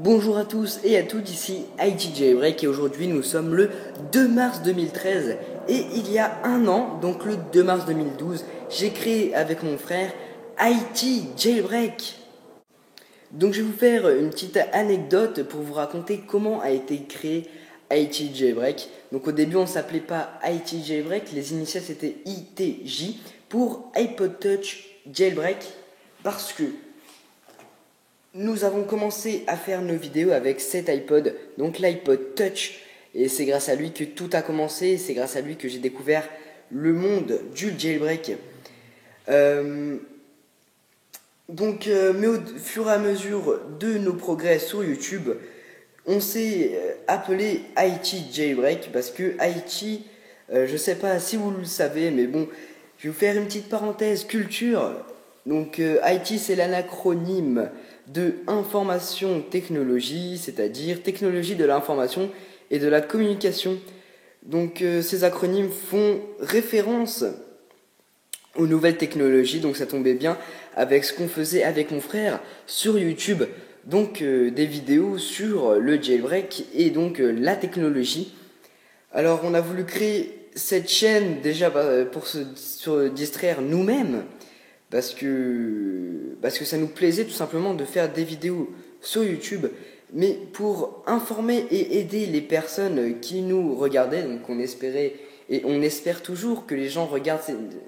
Bonjour à tous et à toutes, ici IT Jailbreak et aujourd'hui nous sommes le 2 mars 2013 et il y a un an, donc le 2 mars 2012, j'ai créé avec mon frère IT Jailbreak. Donc je vais vous faire une petite anecdote pour vous raconter comment a été créé IT Jailbreak. Donc au début on ne s'appelait pas IT Jailbreak, les initiales c'était ITJ pour iPod Touch Jailbreak parce que nous avons commencé à faire nos vidéos avec cet iPod, donc l'iPod Touch, et c'est grâce à lui que tout a commencé, c'est grâce à lui que j'ai découvert le monde du jailbreak. Mais au fur et à mesure de nos progrès sur YouTube, on s'est appelé IT Jailbreak parce que IT, je sais pas si vous le savez, mais bon, je vais vous faire une petite parenthèse culture. Donc IT c'est l'acronyme de information technologie, c'est-à-dire technologie de l'information et de la communication. Donc ces acronymes font référence aux nouvelles technologies, donc ça tombait bien avec ce qu'on faisait avec mon frère sur YouTube. Donc des vidéos sur le jailbreak et donc la technologie. Alors on a voulu créer cette chaîne déjà pour se distraire nous-mêmes parce que ça nous plaisait tout simplement de faire des vidéos sur YouTube, mais pour informer et aider les personnes qui nous regardaient. Donc on espérait et on espère toujours que les gens regardent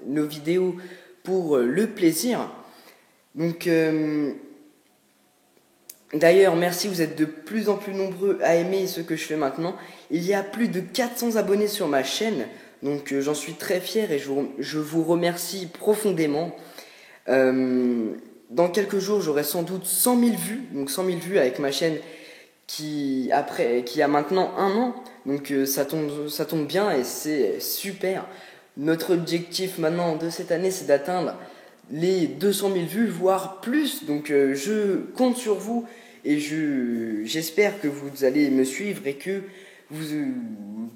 nos vidéos pour le plaisir. Donc d'ailleurs, merci, vous êtes de plus en plus nombreux à aimer ce que je fais maintenant. Il y a plus de 400 abonnés sur ma chaîne, donc j'en suis très fier et je vous remercie profondément. Dans quelques jours, j'aurai sans doute 100 000 vues, donc 100 000 vues avec ma chaîne qui a maintenant un an, donc ça tombe bien et c'est super. Notre objectif maintenant de cette année, c'est d'atteindre les 200 000 vues, voire plus, donc je compte sur vous et j'espère que vous allez me suivre et que vous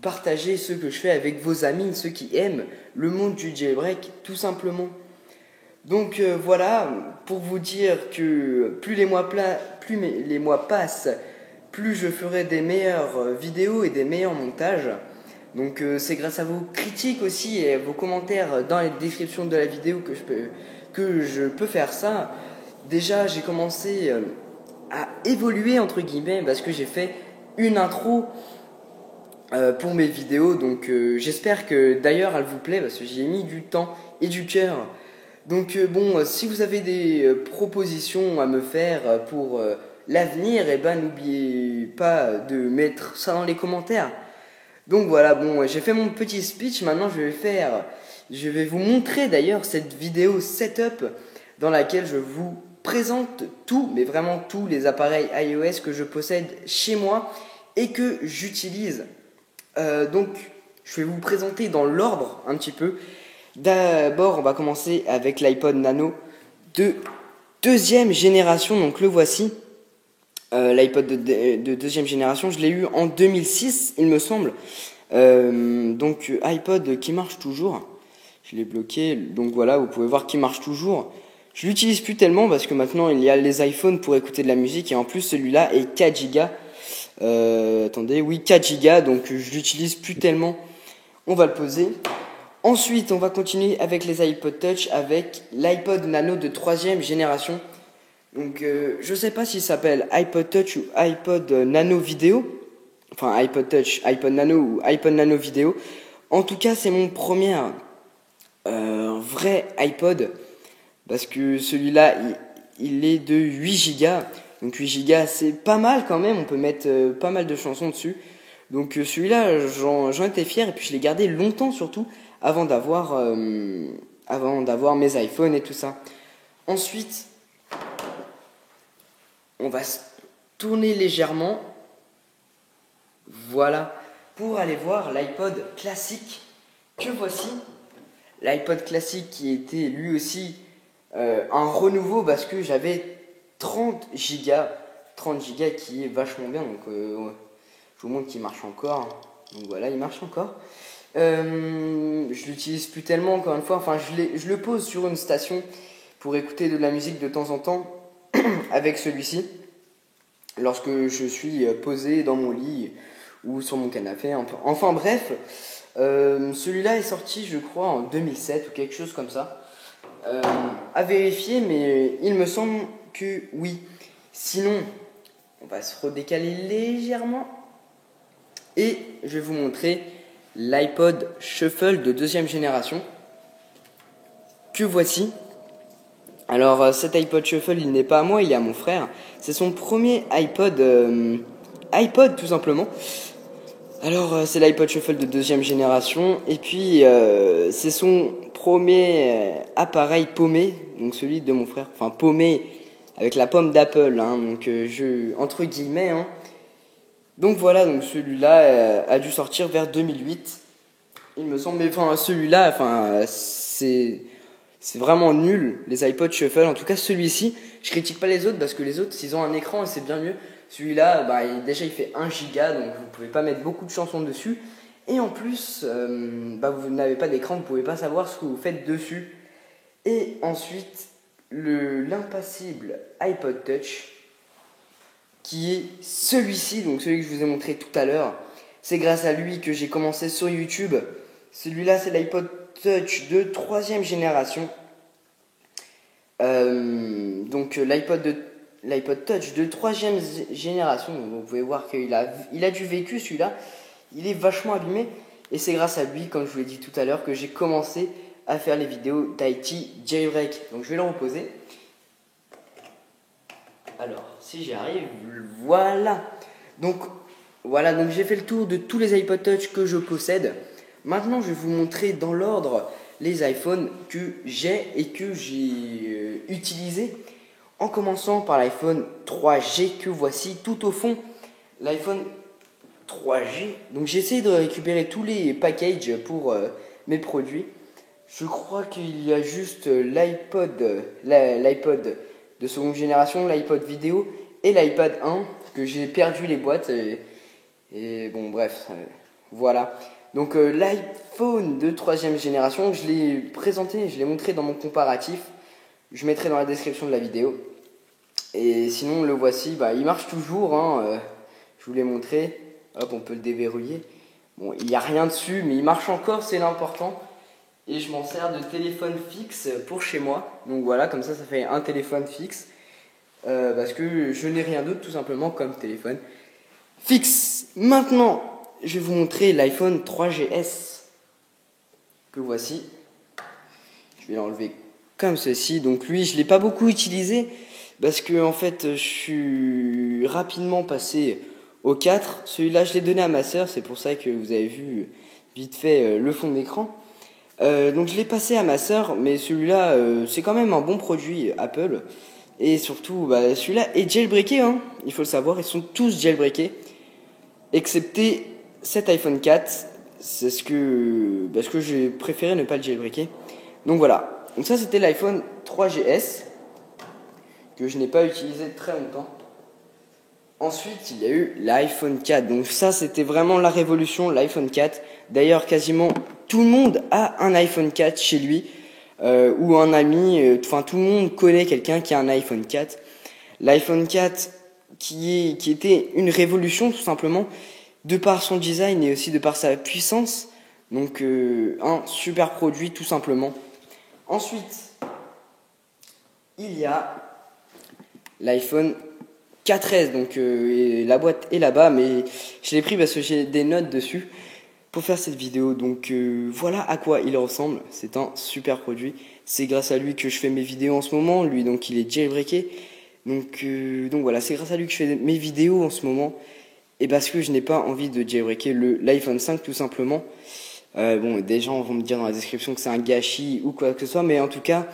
partagez ce que je fais avec vos amis, ceux qui aiment le monde du jailbreak, tout simplement. Donc voilà, pour vous dire que plus les mois passent, plus je ferai des meilleures vidéos et des meilleurs montages. Donc c'est grâce à vos critiques aussi et vos commentaires dans les descriptions de la vidéo que je peux faire ça. Déjà j'ai commencé à évoluer entre guillemets parce que j'ai fait une intro pour mes vidéos. Donc j'espère que d'ailleurs elle vous plaît parce que j'y ai mis du temps et du cœur. Donc si vous avez des propositions à me faire pour l'avenir, eh ben n'oubliez pas de mettre ça dans les commentaires. Donc voilà, j'ai fait mon petit speech, maintenant je vais vous montrer d'ailleurs cette vidéo setup dans laquelle je vous présente tout, mais vraiment tous les appareils iOS que je possède chez moi et que j'utilise. Donc je vais vous présenter dans l'ordre un petit peu. D'abord, on va commencer avec l'iPod Nano de deuxième génération, donc le voici. L'iPod de deuxième génération, je l'ai eu en 2006, il me semble. Donc iPod qui marche toujours. Je l'ai bloqué, donc voilà, vous pouvez voir qu'il marche toujours. Je l'utilise plus tellement parce que maintenant il y a les iPhones pour écouter de la musique et en plus celui-là est 4 Go. 4 Go, donc je l'utilise plus tellement. On va le poser. Ensuite, on va continuer avec les iPod Touch avec l'iPod Nano de troisième génération. Donc, je sais pas s'il s'appelle iPod Touch ou iPod Nano Vidéo. Enfin, iPod Touch, iPod Nano ou iPod Nano Vidéo. En tout cas, c'est mon premier vrai iPod. Parce que celui-là, il est de 8 Go. Donc 8 Go, c'est pas mal quand même. On peut mettre pas mal de chansons dessus. Donc celui-là, j'en étais fier. Et puis je l'ai gardé longtemps surtout. Avant d'avoir mes iPhones et tout ça. Ensuite, on va se tourner légèrement. Voilà. Pour aller voir l'iPod classique que voici. L'iPod classique qui était lui aussi un renouveau parce que j'avais 30 Go. 30 Go qui est vachement bien. Donc je vous montre qu'il marche encore. Donc voilà, il marche encore. Je l'utilise plus tellement encore une fois. Enfin, je le pose sur une station pour écouter de la musique de temps en temps avec celui-ci. lorsque je suis posé dans mon lit ou sur mon canapé. Enfin bref, celui-là est sorti je crois en 2007 ou quelque chose comme ça. À vérifier, mais il me semble que oui. Sinon, on va se redécaler légèrement et je vais vous montrer l'iPod Shuffle de deuxième génération que voici. Alors cet iPod Shuffle, il n'est pas à moi, il est à mon frère. C'est son premier iPod tout simplement. Alors c'est l'iPod Shuffle de deuxième génération et puis c'est son premier appareil paumé, donc celui de mon frère, enfin paumé avec la pomme d'Apple, hein, donc entre guillemets. Hein. Donc voilà, donc celui-là a dû sortir vers 2008, il me semble. Mais enfin celui-là, c'est vraiment nul les iPod Shuffle. En tout cas celui-ci, je critique pas les autres parce que les autres s'ils ont un écran et c'est bien mieux. Celui-là, déjà il fait 1 giga, donc vous pouvez pas mettre beaucoup de chansons dessus. Et en plus, vous n'avez pas d'écran, vous pouvez pas savoir ce que vous faites dessus. Et ensuite, l'impassible iPod Touch, qui est celui-ci, donc celui que je vous ai montré tout à l'heure. C'est grâce à lui que j'ai commencé sur YouTube. Celui-là, c'est l'iPod Touch de 3ème génération. Donc l'iPod Touch de 3ème génération, vous pouvez voir qu'il a du vécu celui-là, il est vachement abîmé et c'est grâce à lui, comme je vous l'ai dit tout à l'heure, que j'ai commencé à faire les vidéos d'IT Jailbreak. Donc je vais le reposer. Alors, si j'y arrive, voilà. Donc j'ai fait le tour de tous les iPod Touch que je possède. Maintenant, je vais vous montrer dans l'ordre les iPhones que j'ai et que j'ai utilisés. En commençant par l'iPhone 3G que voici tout au fond. L'iPhone 3G. Donc j'ai essayé de récupérer tous les packages pour mes produits. Je crois qu'il y a juste l'iPod de seconde génération, l'iPod vidéo et l'iPad 1 que j'ai perdu les boîtes et bon bref, voilà. Donc l'iPhone de 3ème génération, je l'ai présenté, je l'ai montré dans mon comparatif. Je mettrai dans la description de la vidéo. Et sinon le voici, il marche toujours, hein, je vous l'ai montré. Hop, on peut le déverrouiller. Bon, il n'y a rien dessus, mais il marche encore, c'est l'important. Et je m'en sers de téléphone fixe pour chez moi. Donc voilà, comme ça fait un téléphone fixe. Parce que je n'ai rien d'autre tout simplement comme téléphone fixe. Maintenant, je vais vous montrer l'iPhone 3GS que voici. Je vais l'enlever comme ceci. Donc lui, je ne l'ai pas beaucoup utilisé parce que en fait, je suis rapidement passé au 4. Celui-là, je l'ai donné à ma soeur. C'est pour ça que vous avez vu vite fait le fond de l'écran. Donc je l'ai passé à ma soeur, mais celui-là, c'est quand même un bon produit Apple. Et surtout, celui-là est jailbreaké, hein, il faut le savoir. Ils sont tous jailbreakés, excepté cet iPhone 4. C'est ce que j'ai préféré ne pas le jailbreaker. Donc voilà. Donc ça, c'était l'iPhone 3GS que je n'ai pas utilisé très longtemps. Ensuite, il y a eu l'iPhone 4. Donc ça, c'était vraiment la révolution, l'iPhone 4. D'ailleurs, quasiment tout le monde a un iPhone 4 chez lui. Ou un ami, tout le monde connaît quelqu'un qui a un iPhone 4. L'iPhone 4 qui était une révolution tout simplement, de par son design et aussi de par sa puissance. Donc un super produit tout simplement. Ensuite, il y a l'iPhone 4S, donc la boîte est là-bas, mais je l'ai pris parce que j'ai des notes dessus pour faire cette vidéo. Donc voilà à quoi il ressemble. C'est un super produit. C'est grâce à lui que je fais mes vidéos en ce moment. Lui, donc, il est jailbreaké. Donc voilà, c'est grâce à lui que je fais mes vidéos en ce moment. Et parce que je n'ai pas envie de jailbreaker l'iPhone 5 tout simplement. Des gens vont me dire dans la description que c'est un gâchis ou quoi que ce soit. Mais en tout cas,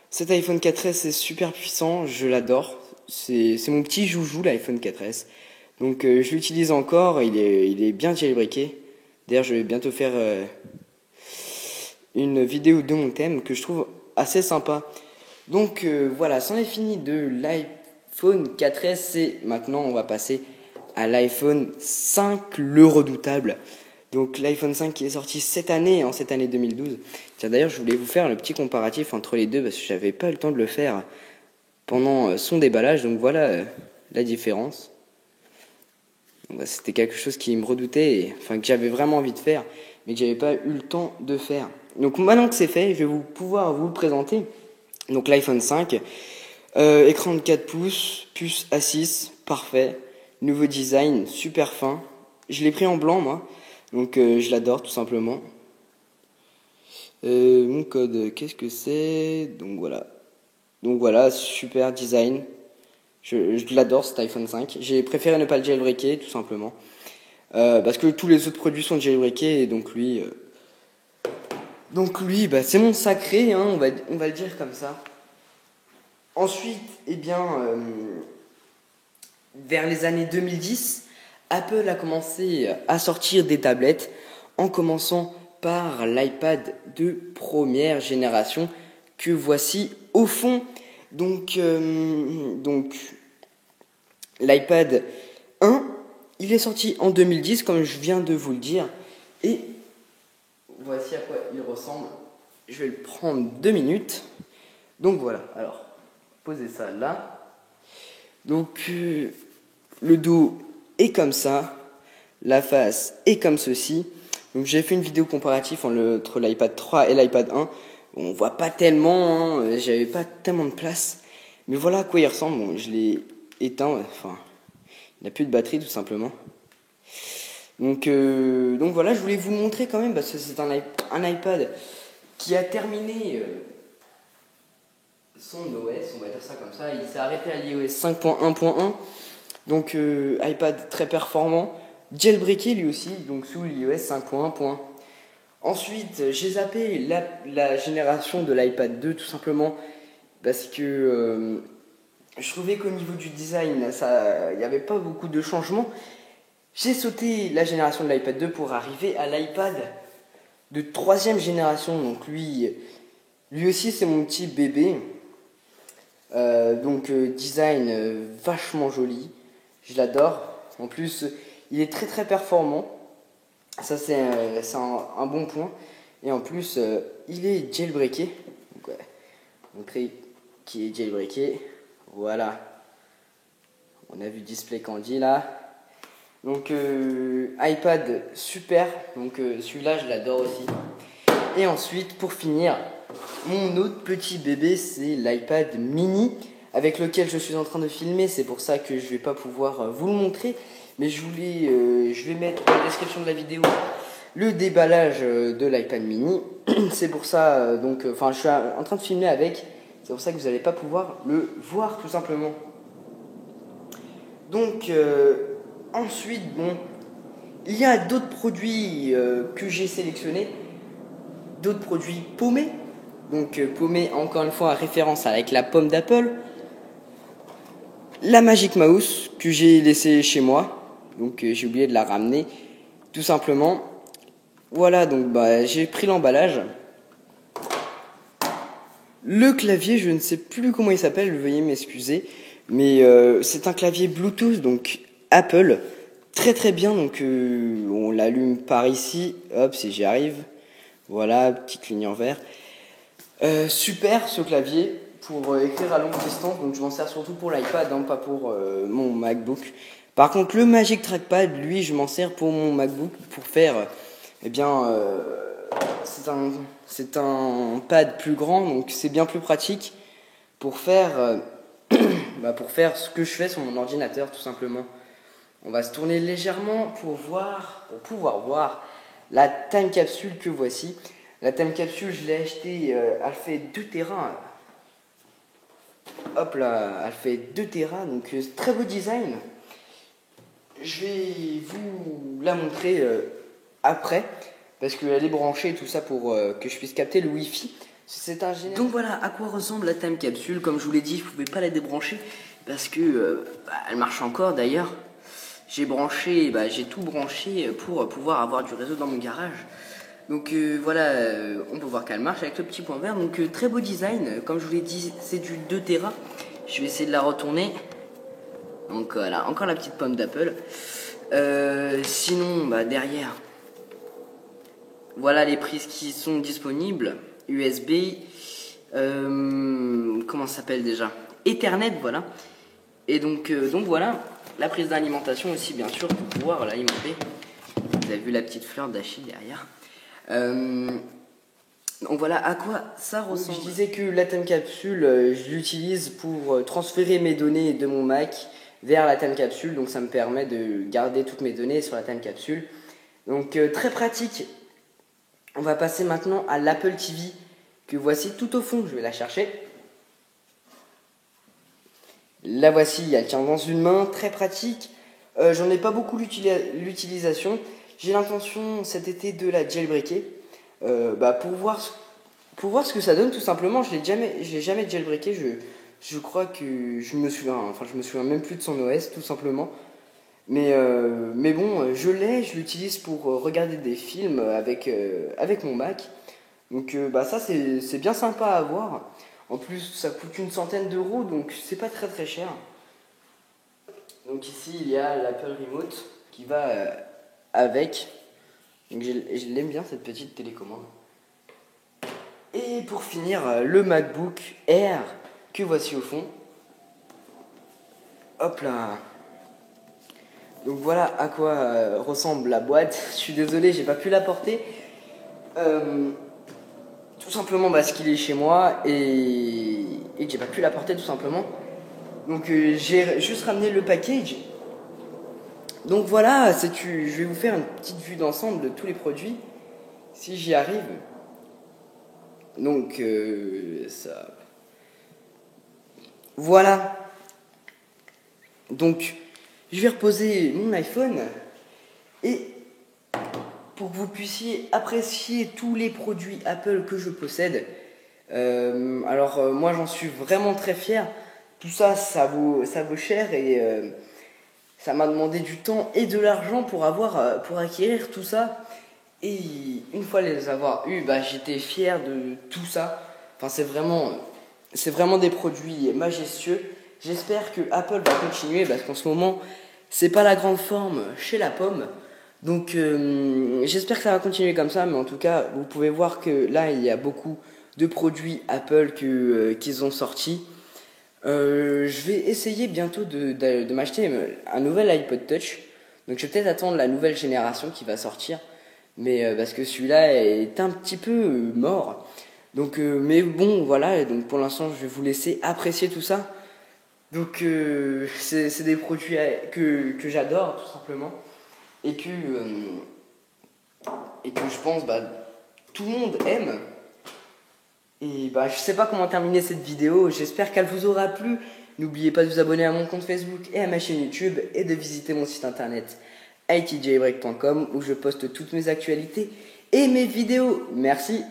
cet iPhone 4S est super puissant. Je l'adore. C'est mon petit joujou, l'iPhone 4S. Donc je l'utilise encore. Il est bien jailbreaké. D'ailleurs, je vais bientôt faire une vidéo de mon thème que je trouve assez sympa. Donc voilà, c'en est fini de l'iPhone 4S et maintenant on va passer à l'iPhone 5, le redoutable. Donc l'iPhone 5 qui est sorti cette année, en cette année 2012. Tiens, d'ailleurs, je voulais vous faire le petit comparatif entre les deux parce que j'avais pas le temps de le faire pendant son déballage. Donc voilà la différence. Donc, c'était quelque chose qui me redoutait, enfin que j'avais vraiment envie de faire, mais que j'avais pas eu le temps de faire. Donc maintenant que c'est fait, je vais pouvoir vous le présenter. Donc l'iPhone 5, écran de 4 pouces, puce A6, parfait, nouveau design, super fin. Je l'ai pris en blanc moi, donc je l'adore tout simplement. Mon code, qu'est-ce que c'est? Donc voilà, super design. Je l'adore cet iPhone 5. J'ai préféré ne pas le jailbreaker tout simplement. Parce que tous les autres produits sont jailbreakés et donc lui, bah, c'est mon sacré, hein, on va le dire comme ça. Ensuite, eh bien, vers les années 2010, Apple a commencé à sortir des tablettes en commençant par l'iPad de première génération que voici au fond. Donc l'iPad 1, il est sorti en 2010 comme je viens de vous le dire et voici à quoi il ressemble. Je vais le prendre 2 minutes. Donc voilà, alors posez ça là. Donc le dos est comme ça, la face est comme ceci. Donc j'ai fait une vidéo comparative entre l'iPad 3 et l'iPad 1. On voit pas tellement, hein, j'avais pas tellement de place. Mais voilà à quoi il ressemble. Bon, je l'ai éteint, enfin, il n'a plus de batterie tout simplement. Donc voilà, je voulais vous montrer quand même parce que c'est un iPad qui a terminé son OS, on va dire ça comme ça. Il s'est arrêté à l'iOS 5.1.1. Donc iPad très performant, jailbreaké lui aussi, donc sous l'iOS 5.1. Ensuite, j'ai zappé la génération de l'iPad 2 tout simplement parce que je trouvais qu'au niveau du design, il n'y avait pas beaucoup de changements. J'ai sauté la génération de l'iPad 2 pour arriver à l'iPad de 3ème génération. Donc lui aussi c'est mon petit bébé. Design vachement joli. Je l'adore. En plus, il est très très performant. Ça, c'est un bon point. Et en plus, il est jailbreaké. Donc, ouais, montrer qu'il est jailbreaké. Voilà. On a vu Display Candy là. Donc, iPad super. Donc, celui-là, je l'adore aussi. Et ensuite, pour finir, mon autre petit bébé, c'est l'iPad mini avec lequel je suis en train de filmer. C'est pour ça que je vais pas pouvoir vous le montrer. Mais je vais mettre dans la description de la vidéo le déballage de l'iPad mini. C'est pour ça, je suis en train de filmer avec. C'est pour ça que vous n'allez pas pouvoir le voir tout simplement. Donc, ensuite, bon, il y a d'autres produits que j'ai sélectionnés. D'autres produits paumés. Donc paumé encore une fois en référence avec la pomme d'Apple. La Magic Mouse que j'ai laissée chez moi. Donc j'ai oublié de la ramener tout simplement. Voilà, donc j'ai pris l'emballage. Le clavier, je ne sais plus comment il s'appelle, veuillez m'excuser. Mais c'est un clavier Bluetooth, donc Apple. Très très bien, donc on l'allume par ici. Hop, si j'y arrive. Voilà, petite ligne en vert. Super ce clavier pour écrire à longue distance, donc je m'en sers surtout pour l'iPad, hein, pas pour mon MacBook. Par contre le Magic Trackpad, lui, je m'en sers pour mon MacBook pour faire, c'est un pad plus grand, donc c'est bien plus pratique pour faire, pour faire ce que je fais sur mon ordinateur tout simplement. On va se tourner légèrement pour pouvoir voir la time capsule que voici. La time capsule, je l'ai achetée, elle fait 2 Tera. Hop là, elle fait 2 Tera, donc très beau design. Je vais vous la montrer après, parce qu'elle est branchée et tout ça pour que je puisse capter le Wi-Fi. C'est un génial. Donc voilà à quoi ressemble la time capsule. Comme je vous l'ai dit, je ne pouvais pas la débrancher parce que elle marche encore d'ailleurs. J'ai tout branché pour pouvoir avoir du réseau dans mon garage. Donc on peut voir qu'elle marche avec le petit point vert. Donc très beau design. Comme je vous l'ai dit, c'est du 2 Tera. Je vais essayer de la retourner. Donc voilà, encore la petite pomme d'Apple. Sinon, derrière, voilà les prises qui sont disponibles. USB, comment ça s'appelle déjà? Ethernet, voilà. Et donc voilà. la prise d'alimentation aussi, bien sûr, pour pouvoir l'alimenter. Vous avez vu la petite fleur d'Achille derrière. Donc voilà à quoi ça ressemble. Je disais que la time capsule, je l'utilise pour transférer mes données de mon Mac vers la time capsule. Donc ça me permet de garder toutes mes données sur la time capsule. Donc très pratique. On va passer maintenant à l'Apple TV que voici tout au fond. Je vais la chercher. La voici, elle tient dans une main, très pratique. J'en ai pas beaucoup l'utilisation. J'ai l'intention cet été de la jailbreaker. Pour voir ce que ça donne tout simplement. Je l'ai jamais jailbreaké. Je crois que je me souviens même plus de son OS tout simplement. Mais bon, je l'utilise pour regarder des films avec mon Mac. Donc ça c'est bien sympa à avoir. En plus ça coûte une centaine d'euros, donc c'est pas très très cher. Donc ici il y a l'Apple Remote qui va avec. Donc je l'aime bien cette petite télécommande. Et pour finir, le MacBook Air que voici au fond. Hop là. Donc voilà à quoi ressemble la boîte. Je suis désolé, j'ai pas pu la porter. Tout simplement parce qu'il est chez moi et que j'ai pas pu la porter tout simplement. Donc j'ai juste ramené le package. Donc voilà, je vais vous faire une petite vue d'ensemble de tous les produits, si j'y arrive. Donc ça... Voilà. Donc je vais reposer mon iPhone et pour que vous puissiez apprécier tous les produits Apple que je possède. Moi j'en suis vraiment très fier. Tout ça, ça vaut cher et ça m'a demandé du temps et de l'argent pour acquérir tout ça. Et une fois les avoir eus, j'étais fier de tout ça. Enfin, c'est vraiment des produits majestueux. J'espère que Apple va continuer parce qu'en ce moment, c'est pas la grande forme chez la pomme. Donc, j'espère que ça va continuer comme ça. Mais en tout cas, vous pouvez voir que là, il y a beaucoup de produits Apple qu'ils ont sortis. Je vais essayer bientôt de m'acheter un nouvel iPod Touch. Donc je vais peut-être attendre la nouvelle génération qui va sortir. Mais parce que celui-là est un petit peu mort. Donc mais bon voilà, donc pour l'instant je vais vous laisser apprécier tout ça. Donc c'est des produits que j'adore tout simplement. Et que je pense tout le monde aime. Et je sais pas comment terminer cette vidéo, j'espère qu'elle vous aura plu. N'oubliez pas de vous abonner à mon compte Facebook et à ma chaîne YouTube et de visiter mon site internet itjailbreak.com où je poste toutes mes actualités et mes vidéos. Merci.